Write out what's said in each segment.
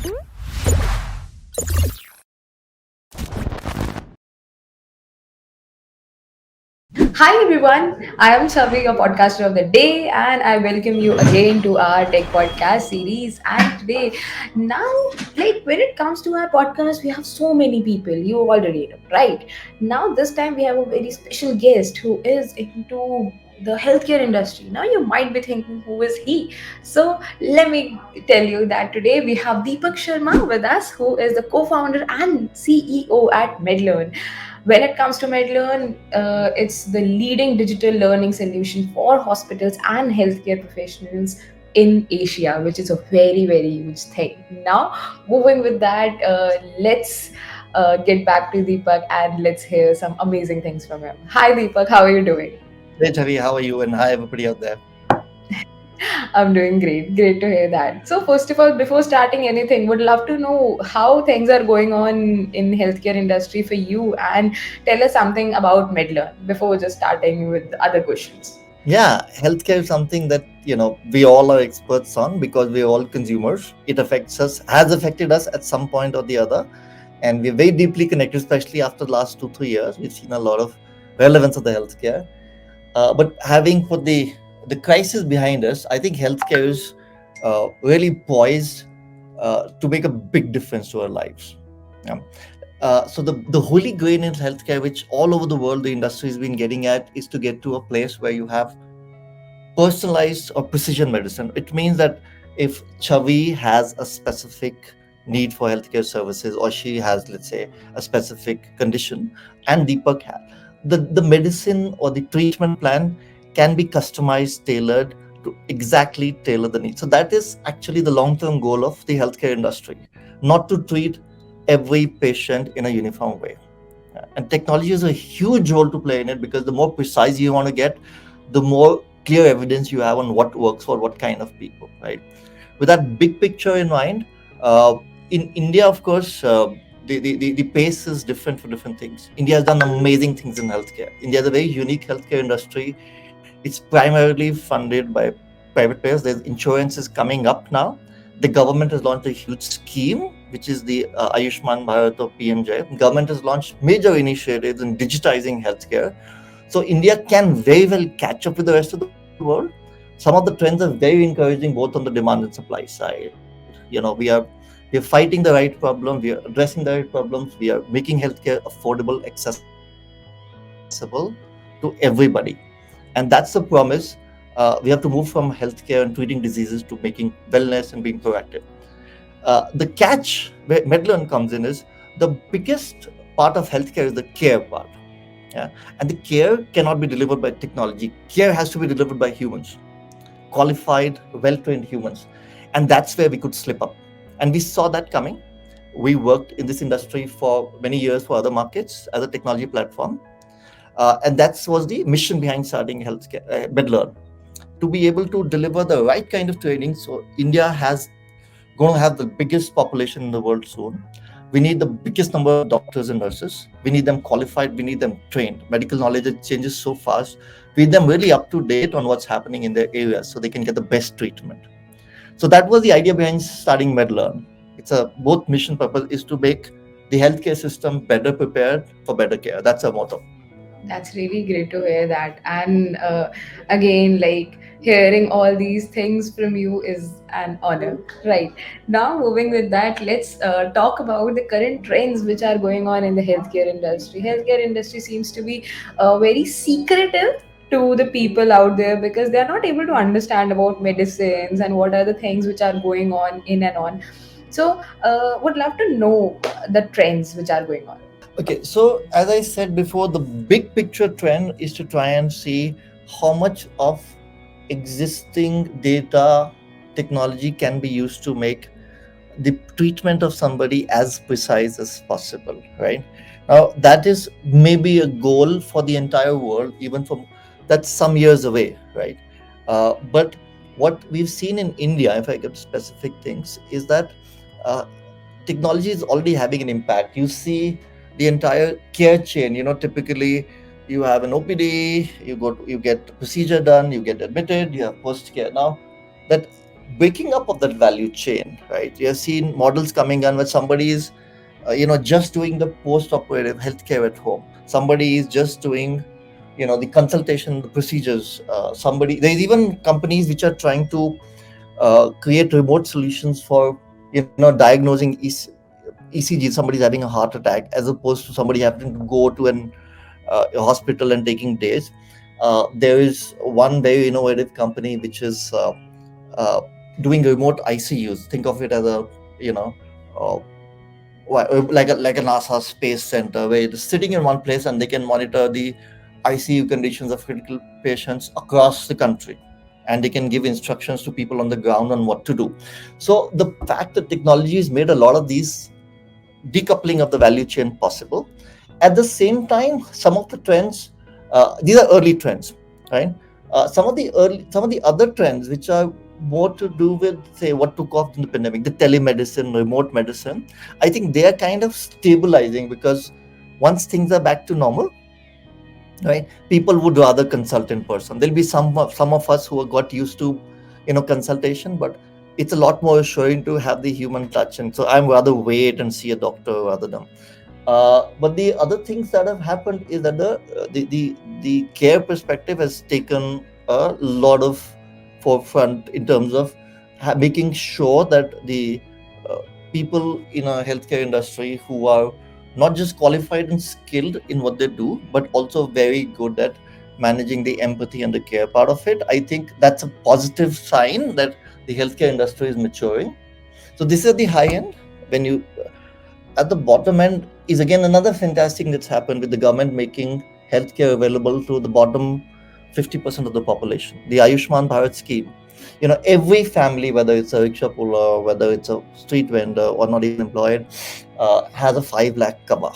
Hi everyone, I am Chavi, your podcaster of the day, and I welcome you again to our tech podcast series. And today, now, like when it comes to our podcast, we have so many people, you already know, right? Now, this time we have a very special guest who is into the healthcare industry. Now, you might be thinking, who is he? So, let me tell you that today we have Deepak Sharma with us, who is the co founder and CEO at MedLern. When it comes to MedLearn, it's the leading digital learning solution for hospitals and healthcare professionals in Asia, which is a very, very huge thing. Now, moving with that, let's get back to Deepak and let's hear some amazing things from him. Hi, Deepak, how are you doing? Hey Chavi, how are you? And hi everybody out there. I'm doing great. Great to hear that. So, first of all, before starting anything, would love to know how things are going on in healthcare industry for you, and tell us something about MedLearn before just starting with other questions. Yeah, healthcare is something that we all are experts on because we're all consumers. It affects us, has affected us at some point or the other, and we're very deeply connected, especially after the last 2-3 years. We've seen a lot of relevance of the healthcare. But having put the crisis behind us, I think healthcare is really poised to make a big difference to our lives. Yeah. So the holy grail in healthcare, which all over the world the industry has been getting at, is to get to a place where you have personalized or precision medicine. It means that if Chavi has a specific need for healthcare services, or she has, let's say, a specific condition, and Deepak has, the medicine or the treatment plan can be customized, tailored to exactly tailor the need. So that is actually the long-term goal of the healthcare industry, not to treat every patient in a uniform way. And technology has a huge role to play in it, because the more precise you want to get, the more clear evidence you have on what works for what kind of people, right? With that big picture in mind, uh, in India, of course, the pace is different for different things. India has done amazing things in healthcare. India has a very unique healthcare industry. It's primarily funded by private players. There's insurances coming up now. The government has launched a huge scheme, which is the Ayushman Bharat or PMJ. Government has launched major initiatives in digitizing healthcare. So India can very well catch up with the rest of the world. Some of the trends are very encouraging, both on the demand and supply side. We are fighting the right problem. We are addressing the right problems. We are making healthcare affordable, accessible to everybody, and that's the promise. We have to move from healthcare and treating diseases to making wellness and being proactive. The catch where MedLearn comes in is the biggest part of healthcare is the care part. Yeah. And the care cannot be delivered by technology. Care has to be delivered by humans, qualified, well trained humans. And that's where we could slip up. And we saw that coming. We worked in this industry for many years for other markets as a technology platform. And that was the mission behind starting healthcare, MedLearn, to be able to deliver the right kind of training. So India has going to have the biggest population in the world soon. We need the biggest number of doctors and nurses. We need them qualified. We need them trained. Medical knowledge, it changes so fast. We need them really up to date on what's happening in their areas so they can get the best treatment. So that was the idea behind starting MedLearn. It's a both mission purpose is to make the healthcare system better prepared for better care. That's our motto. That's really great to hear that. And again, like hearing all these things from you is an honor. Right. Now, moving with that, let's talk about the current trends which are going on in the healthcare industry. Healthcare industry seems to be very secretive to the people out there because they are not able to understand about medicines and what are the things which are going on in and on. So, would love to know the trends which are going on. Okay, so as I said before, the big picture trend is to try and see how much of existing data technology can be used to make the treatment of somebody as precise as possible, right? Now, that is maybe a goal for the entire world, even from that's some years away, right? But what we've seen in India, if I get specific things, is that uh, technology is already having an impact. You see the entire care chain. Typically you have an OPD, you get the procedure done, you get admitted, you have post care. Now that breaking up of that value chain, right? You have seen models coming on where somebody is, just doing the post-operative healthcare at home. Somebody is just doing, the consultation, the procedures. There's even companies which are trying to create remote solutions for, diagnosing ECG. Somebody's having a heart attack, as opposed to somebody having to go to an hospital and taking days. There is one very innovative company which is uh, doing remote ICUs. Think of it as a, you know uh, like a NASA space center, where it is sitting in one place and they can monitor the ICU conditions of critical patients across the country, and they can give instructions to people on the ground on what to do. So the fact that technology has made a lot of these decoupling of the value chain possible. At the same time, some of the trends, these are early trends, right? Some of the other trends which are more to do with, say, what took off in the pandemic, the telemedicine, remote medicine. I think they are kind of stabilizing, because once things are back to normal, right, people would rather consult in person. There'll be some of us who have got used to, consultation, but it's a lot more assuring to have the human touch, and so I'm rather wait and see a doctor rather than. But the other things that have happened is that the care perspective has taken a lot of forefront in terms of making sure that the uh, people in a healthcare industry who are not just qualified and skilled in what they do, but also very good at managing the empathy and the care part of it. I think that's a positive sign that the healthcare industry is maturing. So this is the high end. When you At the bottom end is again another fantastic thing that's happened, with the government making healthcare available to the bottom 50% of the population. The Ayushman Bharat scheme. Every family, whether it's a rickshaw puller, whether it's a street vendor or not even employed, has a 5 lakh cover.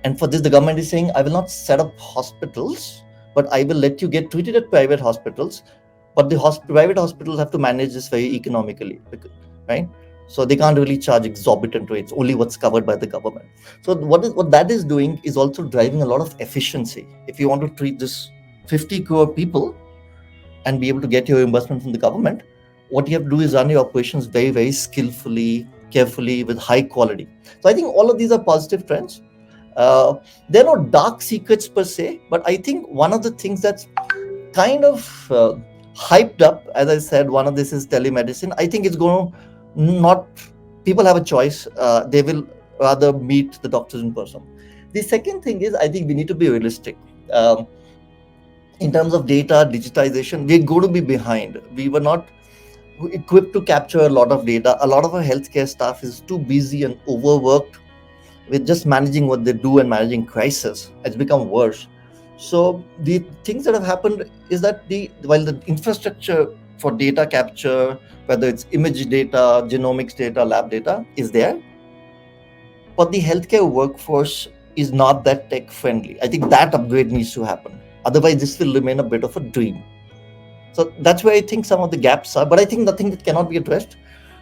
And for this, the government is saying, I will not set up hospitals, but I will let you get treated at private hospitals. But the private hospitals have to manage this very economically, right? So they can't really charge exorbitant rates, only what's covered by the government. So what that is doing is also driving a lot of efficiency. If you want to treat this 50 crore people and be able to get your reimbursement from the government, what you have to do is run your operations very, very skillfully, carefully, with high quality. So I think all of these are positive trends. uh, there are no dark secrets per se, but I think one of the things that's kind of hyped up, as I said, one of this is telemedicine. I think it's going to not, people have a choice. They will rather meet the doctors in person. The second thing is, I think we need to be realistic. Um, in terms of data digitization, we're going to be behind. We were not equipped to capture a lot of data. A lot of our healthcare staff is too busy and overworked with just managing what they do and managing crisis. It's become worse. So the things that have happened is that while the infrastructure for data capture, whether it's image data, genomics data, lab data, is there, but the healthcare workforce is not that tech friendly. I think that upgrade needs to happen. Otherwise, this will remain a bit of a dream. So that's where I think some of the gaps are. But I think nothing that cannot be addressed.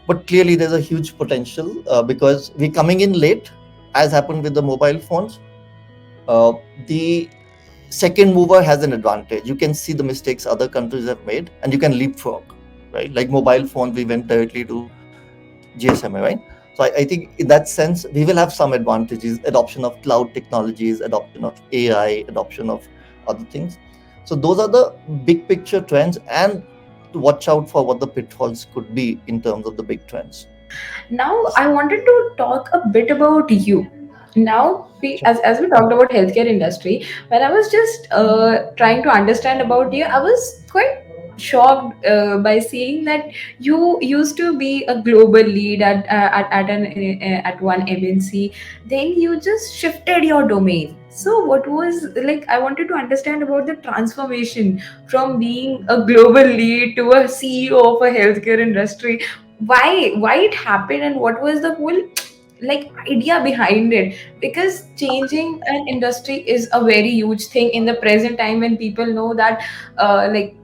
But clearly, there's a huge potential, because we're coming in late, as happened with the mobile phones. Uh, the second mover has an advantage. You can see the mistakes other countries have made, and you can leapfrog, right? Like mobile phones, we went directly to GSMA, right? So I think in that sense, we will have some advantages: adoption of cloud technologies, adoption of AI, adoption of other things. So those are the big picture trends, and to watch out for what the pitfalls could be in terms of the big trends. Now, I wanted to talk a bit about you. Now, Sure. as we talked about healthcare industry, when I was just trying to understand about you, I was quite shocked by seeing that you used to be a global lead at one MNC. Then you just shifted your domain. So, what was like? I wanted to understand about the transformation from being a global lead to a CEO of a healthcare industry. Why it happened, and what was the whole like idea behind it? Because changing an industry is a very huge thing in the present time, when people know that like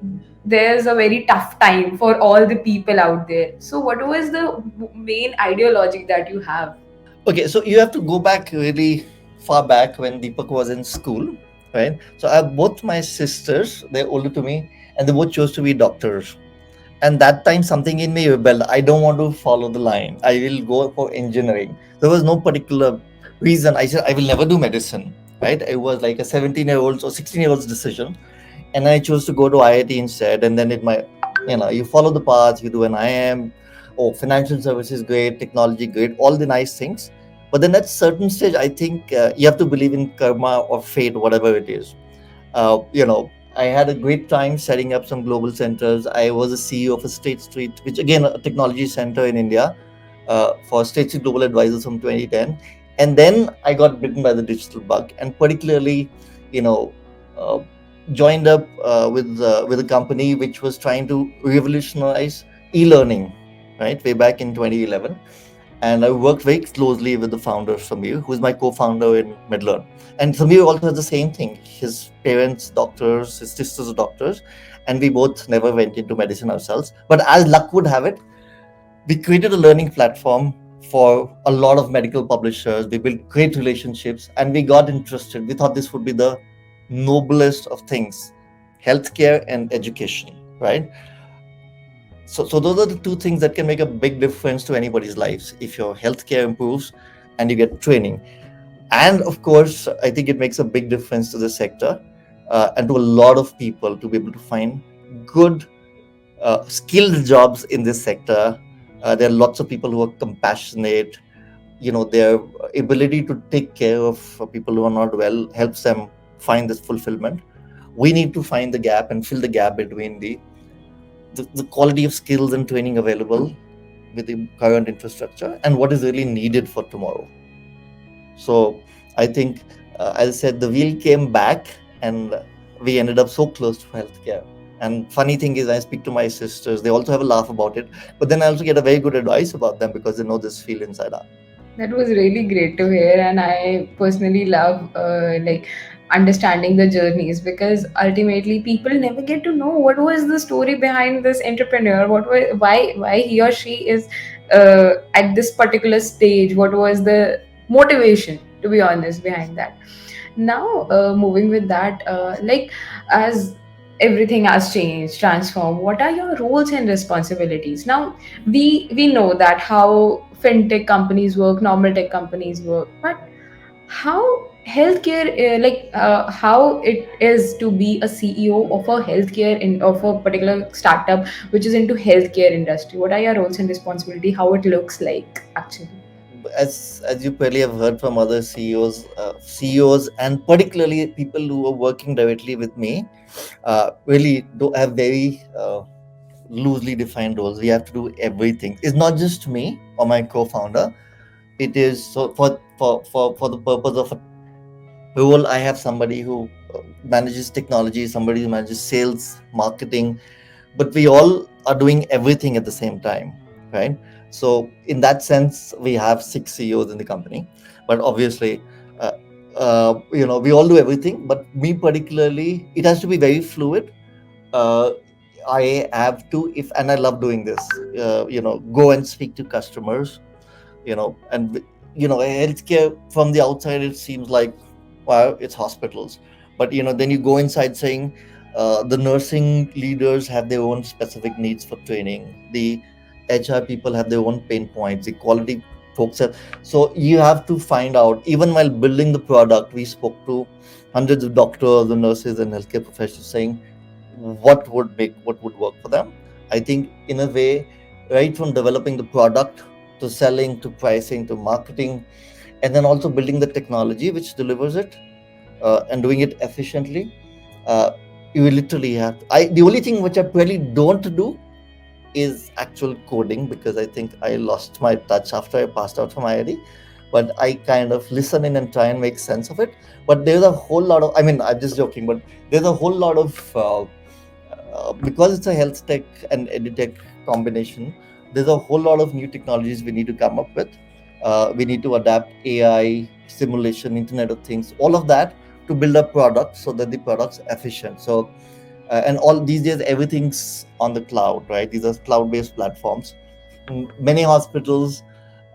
there's a very tough time for all the people out there. So what was the main ideology that you have? Okay, so you have to go back really far back when Deepak was in school, right? So I have both my sisters, they're older to me, and they both chose to be doctors. And that time something in me rebelled. I don't want to follow the line. I will go for engineering. There was no particular reason. I said I will never do medicine. Right? It was like a 17-year-old or 16-year-old's decision, and I chose to go to IIT instead. And then it might, you follow the path. You do an IM, oh, financial services great, technology great, all the nice things. But then at certain stage, I think you have to believe in karma or fate, whatever it is. I had a great time setting up some global centers. I was a CEO of a State Street, which again a technology center in India, for State Street Global Advisors from 2010. And then I got bitten by the digital bug, and particularly, you know, uh, joined up with a company which was trying to revolutionize e-learning, right, way back in 2011. And I worked very closely with the founder Samir, who is my co-founder in MedLern. And Samir also has the same thing. His parents doctors, his sisters are doctors, and we both never went into medicine ourselves. But as luck would have it, we created a learning platform for a lot of medical publishers. We built great relationships, and we got interested. We thought this would be the noblest of things: healthcare and education, right? So those are the two things that can make a big difference to anybody's lives. If your healthcare improves and you get training, and of course, I think it makes a big difference to the sector, and to a lot of people to be able to find good, skilled jobs in this sector. There are lots of people who are compassionate. Their ability to take care of people who are not well helps them find this fulfillment. We need to find the gap and fill the gap between the quality of skills and training available with the current infrastructure and what is really needed for tomorrow. So I think, as I said, the wheel came back, and we ended up so close to healthcare. And funny thing is, I speak to my sisters; they also have a laugh about it. But then I also get a very good advice about them because they know this field inside out. That was really great to hear, and I personally love like understanding the journeys, because ultimately people never get to know what was the story behind this entrepreneur, what was why he or she is at this particular stage, what was the motivation, to be honest, behind that. Now, moving with that, as everything has changed, transformed, what are your roles and responsibilities now? We know that how fintech companies work, normal tech companies work, but how healthcare, how it is to be a CEO of a healthcare in of a particular startup which is into healthcare industry? What are your roles and responsibility, how it looks like actually? As you probably have heard from other CEOs, and particularly people who are working directly with me, really do have very loosely defined roles. We have to do everything. It's not just me or my co-founder. It is so for the purpose of a role. I have somebody who manages technology, somebody who manages sales, marketing, but we all are doing everything at the same time, right? So in that sense, we have 6 CEOs in the company, but obviously, uh, we all do everything. But me particularly, it has to be very fluid. uh, I have to, if and I love doing this, go and speak to customers, and healthcare from the outside it seems like, wow, it's hospitals. But then you go inside saying, the nursing leaders have their own specific needs for training, the HR people have their own pain points, the quality folks have. So you have to find out. Even while building the product, we spoke to hundreds of doctors and nurses and healthcare professionals saying what would work for them. I think in a way, right from developing the product to selling to pricing to marketing, and then also building the technology which delivers it, and doing it efficiently. uh, you literally have the only thing which I really don't do is actual coding, because I think I lost my touch after I passed out from IIT. But I kind of listen in and try and make sense of it. But there's a whole lot of, I mean, I'm just joking, but there's a whole lot of, because it's a health tech and edutech combination, there's a whole lot of new technologies we need to come up with. We need to adapt AI, simulation, Internet of Things, all of that to build a product so that the product's efficient. So, and all these days, everything's on the cloud, right? These are cloud-based platforms. Many hospitals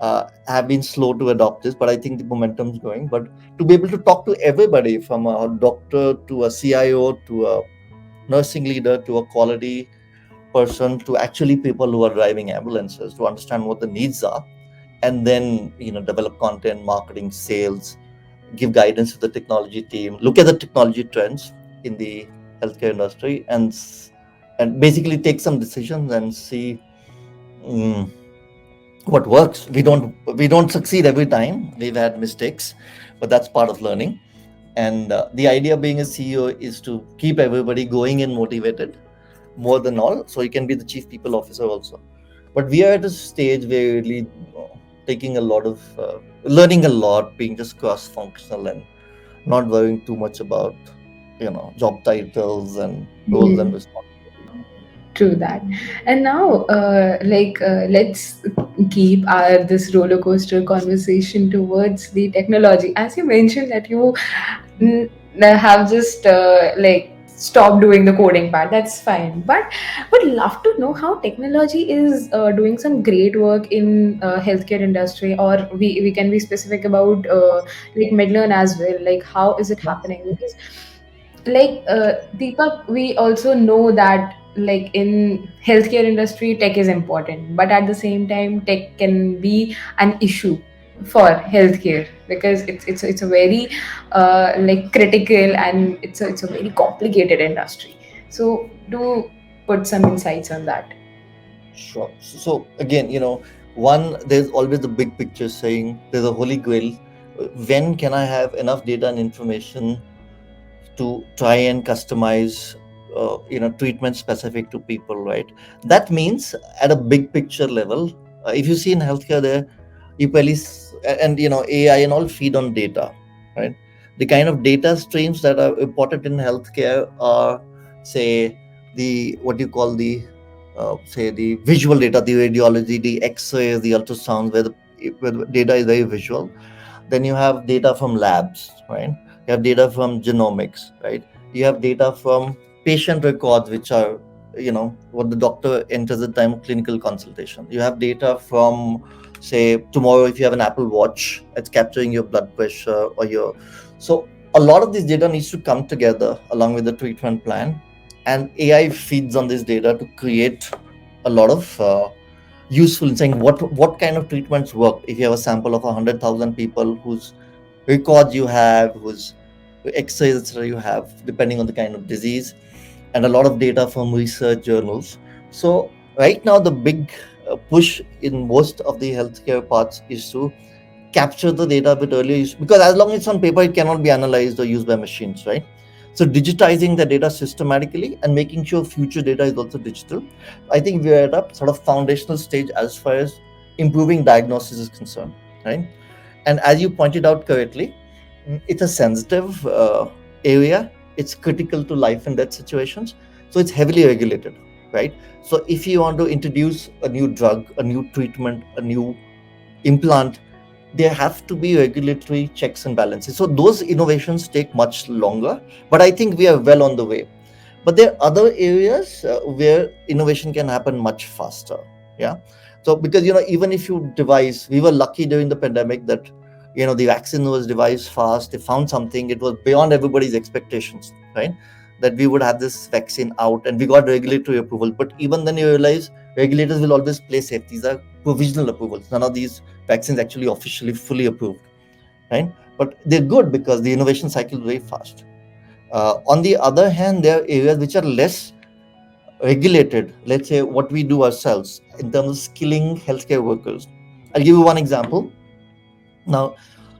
have been slow to adopt this, but I think the momentum's going. But to be able to talk to everybody, from a doctor to a CIO to a nursing leader to a quality person to actually people who are driving ambulances to understand what the needs are, and then develop content, marketing, sales, give guidance to the technology team, look at the technology trends in the healthcare industry, and basically take some decisions and see mm, what works. We don't succeed every time. We've had mistakes, but that's part of learning. And the idea being a CEO is to keep everybody going and motivated more than all, so you can be the chief people officer also. But we are at a stage where really taking a lot of learning a lot, being just cross functional and not worrying too much about job titles and roles and Mhm. responsibilities. True that. And now, let's keep our this roller coaster conversation towards the technology. As you mentioned that you mm, have just stopped doing the coding part. That's fine. But would love to know how technology is doing some great work in healthcare industry, or we can be specific about MedLern as well. Like how is it Yeah, happening? Because Deepak, we also know that like in healthcare industry tech is important, but at the same time tech can be an issue for healthcare because it's a very critical, and it's a very complicated industry. So do put some insights on that. sure. So again, one, there's always the big picture saying there's a holy grail. When can I have enough data and information to try and customize treatment specific to people, right? That means at a big picture level, if you see in healthcare there, you probably and AI and all feed on data, right? The kind of data streams that are important in healthcare are, say, the what you call the say the visual data, the radiology, the x-rays, the ultrasounds, where the data is very visual. Then you have data from labs, right? You have data from genomics, right? You have data from patient records, which are what the doctor enters at the time of clinical consultation. You have data from, say, tomorrow if you have an Apple Watch, it's capturing your blood pressure or your. So a lot of this data needs to come together along with the treatment plan, and AI feeds on this data to create a lot of useful in saying what kind of treatments work. If you have a sample of 100,000 people whose records you have, whose x-rays you have, depending on the kind of disease, and a lot of data from research journals. So right now the big push in most of the healthcare parts is to capture the data a bit earlier, because as long as it's on paper it cannot be analyzed or used by machines, right? So digitizing the data systematically and making sure future data is also digital. I think we're at a sort of foundational stage as far as improving diagnosis is concerned, right? And as you pointed out correctly, it's a sensitive area. It's critical to life and death situations, so it's heavily regulated, right? So if you want to introduce a new drug, a new treatment, a new implant, there have to be regulatory checks and balances. So those innovations take much longer, but I think we are well on the way. But there are other areas where innovation can happen much faster. Yeah. So because even if you devise, we were lucky during the pandemic that the vaccine was devised fast. They found something, it was beyond everybody's expectations, right? That we would have this vaccine out, and we got regulatory approval. But even then you realize regulators will always play safe. These are provisional approvals. None of these vaccines actually officially fully approved, right? But they're good because the innovation cycle is very fast. On the other hand, there are areas which are less regulated. Let's say what we do ourselves in terms of skilling healthcare workers. I'll give you one example. Now,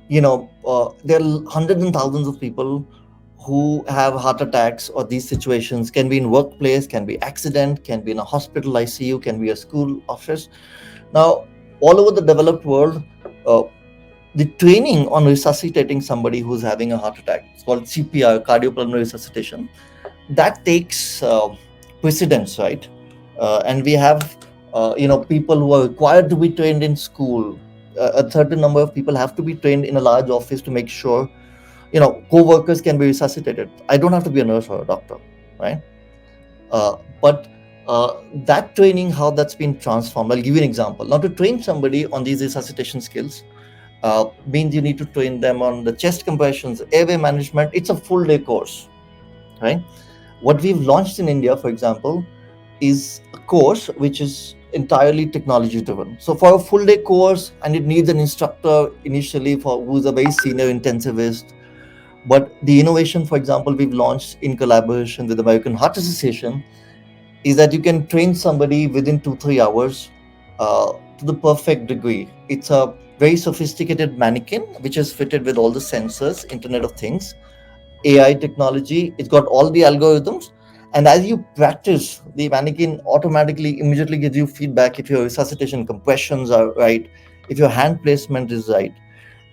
there are hundreds and thousands of people who have heart attacks, or these situations can be in workplace, can be accident, can be in a hospital ICU, can be a school office. Now, all over the developed world, uh, the training on resuscitating somebody who's having a heart attack, it's called CPR, cardiopulmonary resuscitation, that takes precedence, right? And we have people who are required to be trained in school. A certain number of people have to be trained in a large office to make sure co-workers can be resuscitated. I don't have to be a nurse or a doctor, right? But that training, how that's been transformed, I'll give you an example. Now, to train somebody on these resuscitation skills means you need to train them on the chest compressions, airway management. It's a full day course, right? What we've launched in India, for example, is a course which is entirely technology driven. So for a full day course, and it needs an instructor initially for who's a very senior intensivist. But the innovation, for example, we've launched in collaboration with the American Heart Association is that you can train somebody within 2 3 hours to the perfect degree. It's a very sophisticated mannequin which is fitted with all the sensors, Internet of Things, AI technology. It's got all the algorithms. And as you practice, the mannequin automatically immediately gives you feedback if your resuscitation compressions are right, if your hand placement is right.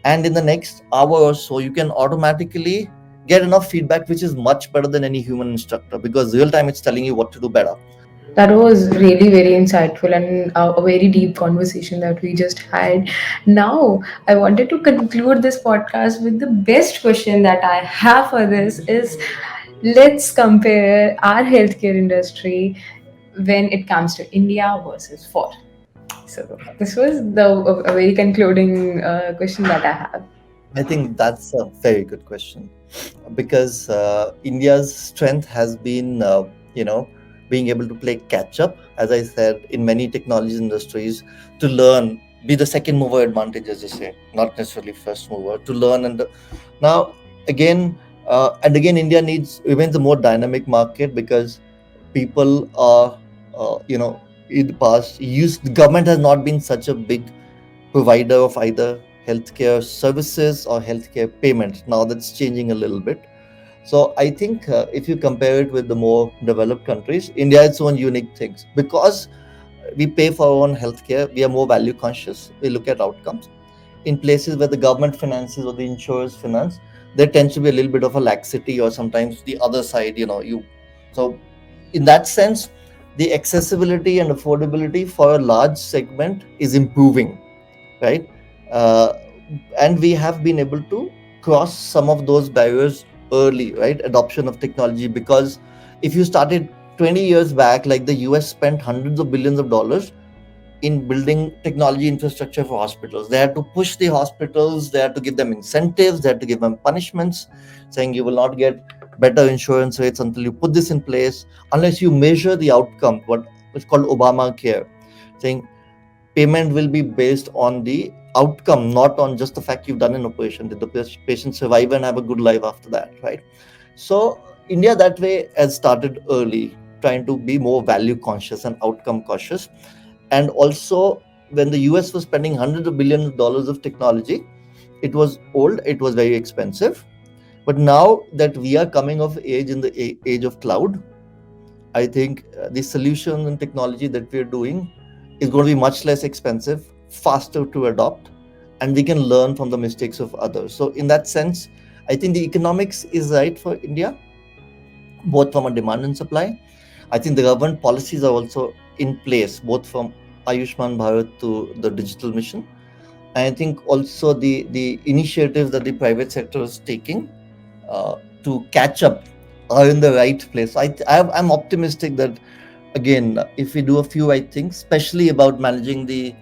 And in the next hour or so, you can automatically get enough feedback which is much better than any human instructor, because real time it's telling you what to do better. That was really very insightful and a very deep conversation that we just had. Now, I wanted to conclude this podcast with the best question that I have for this is, let's compare our healthcare industry when it comes to India versus foreign. So this was a very concluding question that I have. I think that's a very good question, because India's strength has been, being able to play catch up, as I said, in many technology industries, to learn, be the second mover advantage, as you say, not necessarily first mover, to learn. And now, again, and again, India needs remains a more dynamic market, because people are, in the past, used the government has not been such a big provider of either healthcare services or healthcare payments. Now that's changing a little bit. So I think if you compare it with the more developed countries, India has its own unique things, because we pay for our own healthcare. We are more value conscious. We look at outcomes. In places where the government finances or the insurers finance, there tends to be a little bit of a laxity, or sometimes the other side. So in that sense, the accessibility and affordability for a large segment is improving, right? Uh, and we have been able to cross some of those barriers early, right? Adoption of technology, because if you started 20 years back, like the US spent hundreds of billions of dollars in building technology infrastructure for hospitals. They had to push the hospitals, they had to give them incentives, they had to give them punishments, saying you will not get better insurance rates until you put this in place, unless you measure the outcome, what is called Obamacare, saying payment will be based on the outcome, not on just the fact you've done an operation. Did the patient survive and have a good life after that, right? So India that way has started early, trying to be more value conscious and outcome cautious. And also, when the US was spending hundreds of billions of dollars of technology, it was old, it was very expensive. But now that we are coming of age in the age of cloud, I think the solution and technology that we're doing is going to be much less expensive, faster to adopt, and we can learn from the mistakes of others. So, in that sense, I think the economics is right for India, both from a demand and supply. I think the government policies are also in place, both from Ayushman Bharat to the digital mission. And I think also the initiatives that the private sector is taking to catch up are in the right place. I'm optimistic that, again, if we do a few right things, especially about managing the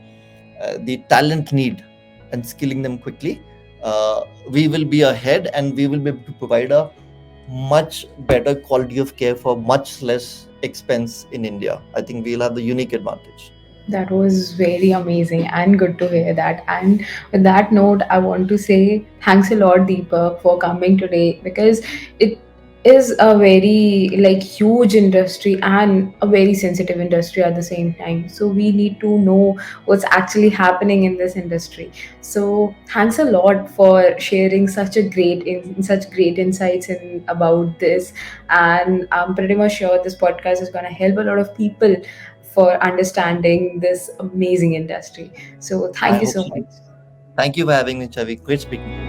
talent need and skilling them quickly, we will be ahead, and we will be able to provide a much better quality of care for much less expense in India. I think we'll have the unique advantage. That was very amazing and good to hear that. And with that note, I want to say thanks a lot, Deepak, for coming today, because it is a very like huge industry and a very sensitive industry at the same time. So we need to know what's actually happening in this industry. So thanks a lot for sharing such great insights in about this. And I'm pretty much sure this podcast is going to help a lot of people for understanding this amazing industry. So, I thank you hope so so. much. Thank you for having me, Chavi. Great speaking to you.